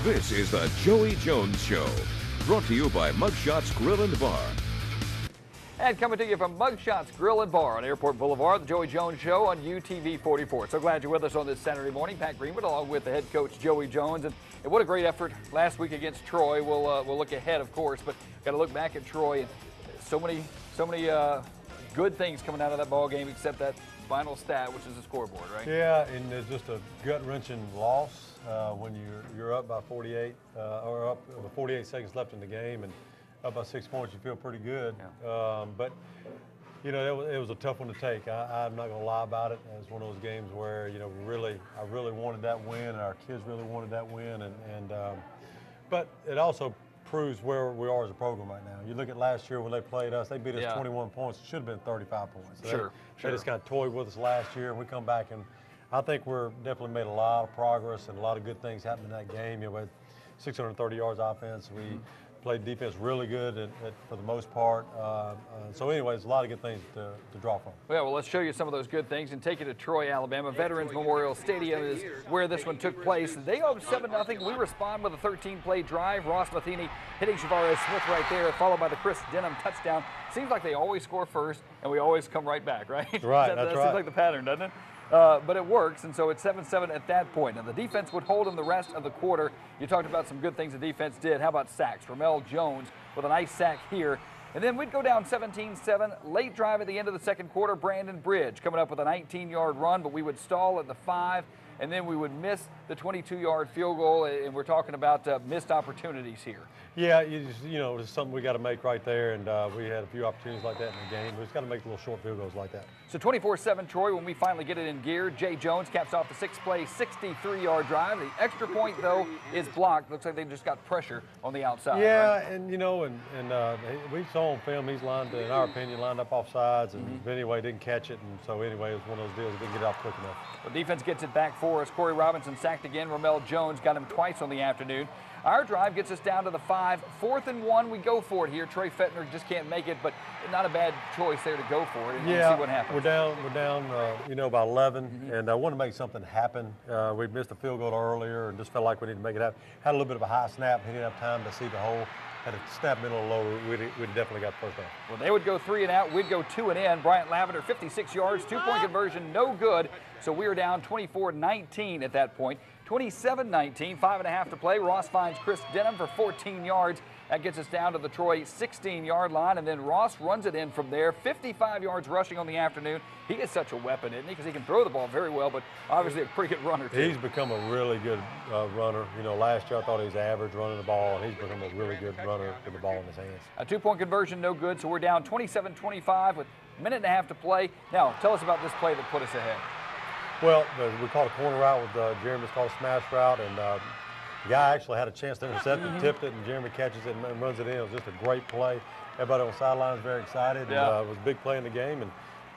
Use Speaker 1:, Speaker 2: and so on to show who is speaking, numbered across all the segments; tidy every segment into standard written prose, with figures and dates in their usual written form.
Speaker 1: This is the Joey Jones Show, brought to you by Mugshots Grill and Bar.
Speaker 2: And coming to you from Mugshots Grill and Bar on Airport Boulevard, the Joey Jones Show on UTV 44. So glad you're with us on this Saturday morning. Pat Greenwood along with the head coach Joey Jones. And what a great effort last week against Troy. We'll look ahead, of course, but got to look back at Troy. And so many good things coming out of that ball game, except that final stat, which is the scoreboard, right?
Speaker 3: Yeah, and it's just a gut-wrenching loss when you're up by 48 or up with 48 seconds left in the game and up by 6 points. You feel pretty good,
Speaker 2: yeah.
Speaker 3: But you know it was a tough one to take. I'm not going to lie about it. It was one of those games where I really wanted that win, and our kids really wanted that win, but it also proves where we are as a program right now. You look at last year when they played us, they beat us 21 points. It should have been 35 points. So they just kind of toyed with us last year, and we come back, and I think we're definitely made a lot of progress and a lot of good things happened in that game. We had 630 yards offense. We played defense really good for the most part. So anyways, a lot of good things to draw from.
Speaker 2: Well, let's show you some of those good things and take you to Troy, Alabama. Veterans Memorial Stadium is where this one took place. They owe 7-0. We respond with a 13-play drive. Ross Matheny hitting Shavarius Smith right there, followed by the Chris Denham touchdown. Seems like they always score first, and we always come right back, right?
Speaker 3: Right,
Speaker 2: that
Speaker 3: right.
Speaker 2: seems like the pattern, doesn't it? But it works, and so it's 7-7 at that point. And the defense would hold in the rest of the quarter. You talked about some good things the defense did. How about sacks? Ramel Jones with a nice sack here. And then we'd go down 17-7. Late drive at the end of the second quarter. Brandon Bridge coming up with a 19-yard run, but we would stall at the 5, and then we would miss the 22-yard field goal, and we're talking about missed opportunities here.
Speaker 3: Yeah, it's something we got to make right there, and we had a few opportunities like that in the game. We just got to make little short field goals like that.
Speaker 2: So 24-7 Troy when we finally get it in gear. Jay Jones caps off the 6-play, 63-yard drive. The extra point, though, is blocked. Looks like they just got pressure on the outside.
Speaker 3: Yeah,
Speaker 2: right?
Speaker 3: and we saw on film he's in our opinion, lined up off sides, and anyway, didn't catch it, and so anyway, it was one of those deals that didn't get out quick enough.
Speaker 2: The defense gets it back for us. Corey Robinson sacked again. Ramel Jones got him twice on the afternoon. Our drive gets us down to the 5. 4th and 1, we go for it here. Trey Fettner just can't make it, but not a bad choice there to go for it and see what happens.
Speaker 3: We're down, by 11, and I want to make something happen. We missed a field goal earlier and just felt like we needed to make it happen. Had a little bit of a high snap. He didn't have time to see the hole. Had a snap in a little lower. We'd definitely got first down.
Speaker 2: Well, they would go 3 and out. We'd go 2 and in. Bryant Lavender, 56 yards, 2-point conversion, no good. So we are down 24-19 at that point. 27-19, 5.5 to play. Ross finds Chris Denham for 14 yards. That gets us down to the Troy 16-yard line, and then Ross runs it in from there. 55 yards rushing on the afternoon. He is such a weapon, isn't he? Because he can throw the ball very well, but obviously a pretty good runner, too.
Speaker 3: He's become a really good runner. Last year I thought he was average running the ball, and he's become a really good runner with the ball in his hands. A
Speaker 2: 2-point conversion, no good, so we're down 27-25 with a minute and a half to play. Now, tell us about this play that put us ahead.
Speaker 3: Well, we called a corner route with Jeremy's called a smash route, and the guy actually had a chance to intercept it, tipped it, and Jeremy catches it and runs it in. It was just a great play. Everybody on the sideline is very excited.
Speaker 2: Yeah.
Speaker 3: And, it was a big play in the game, and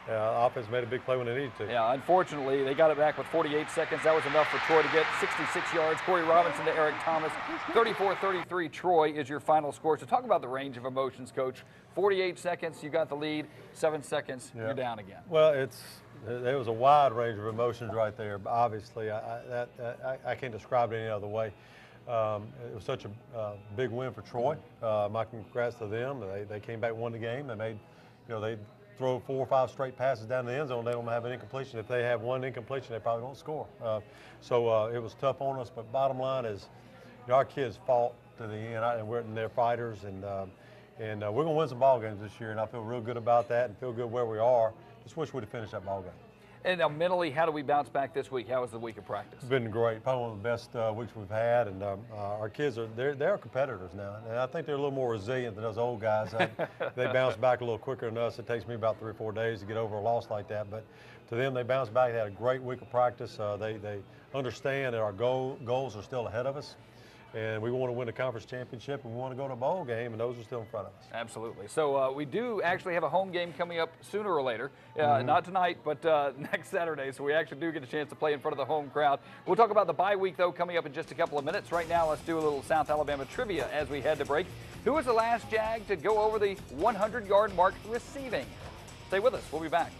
Speaker 3: offense made a big play when they needed to.
Speaker 2: Yeah, unfortunately, they got it back with 48 seconds. That was enough for Troy to get 66 yards. Corey Robinson to Eric Thomas. 34-33, Troy is your final score. So talk about the range of emotions, Coach. 48 seconds, you got the lead. 7 seconds, you're down again.
Speaker 3: Well, there was a wide range of emotions right there. But obviously, I can't describe it any other way. It was such a big win for Troy. My congrats to them. They came back, won the game. They made, they throw 4 or 5 straight passes down the end zone. They don't have an incompletion. If they have one incompletion, they probably won't score. So it was tough on us. But bottom line is, our kids fought to the end, and they're fighters, and we're going to win some ball games this year. And I feel real good about that, and feel good where we are. Just wish we'd have finished that ball game.
Speaker 2: And now mentally, how do we bounce back this week? How was the week of practice?
Speaker 3: It's been great. Probably one of the best weeks we've had. And our kids they're competitors now. And I think they're a little more resilient than those old guys. They bounce back a little quicker than us. It takes me about 3 or 4 days to get over a loss like that. But to them, they bounce back. They had a great week of practice. They understand that our goals are still ahead of us. And we want to win a conference championship, and we want to go to a bowl game, and those are still in front of us.
Speaker 2: Absolutely. So we do actually have a home game coming up sooner or later. Not tonight, but next Saturday. So we actually do get a chance to play in front of the home crowd. We'll talk about the bye week, though, coming up in just a couple of minutes. Right now, let's do a little South Alabama trivia as we head to break. Who was the last Jag to go over the 100-yard mark receiving? Stay with us. We'll be back.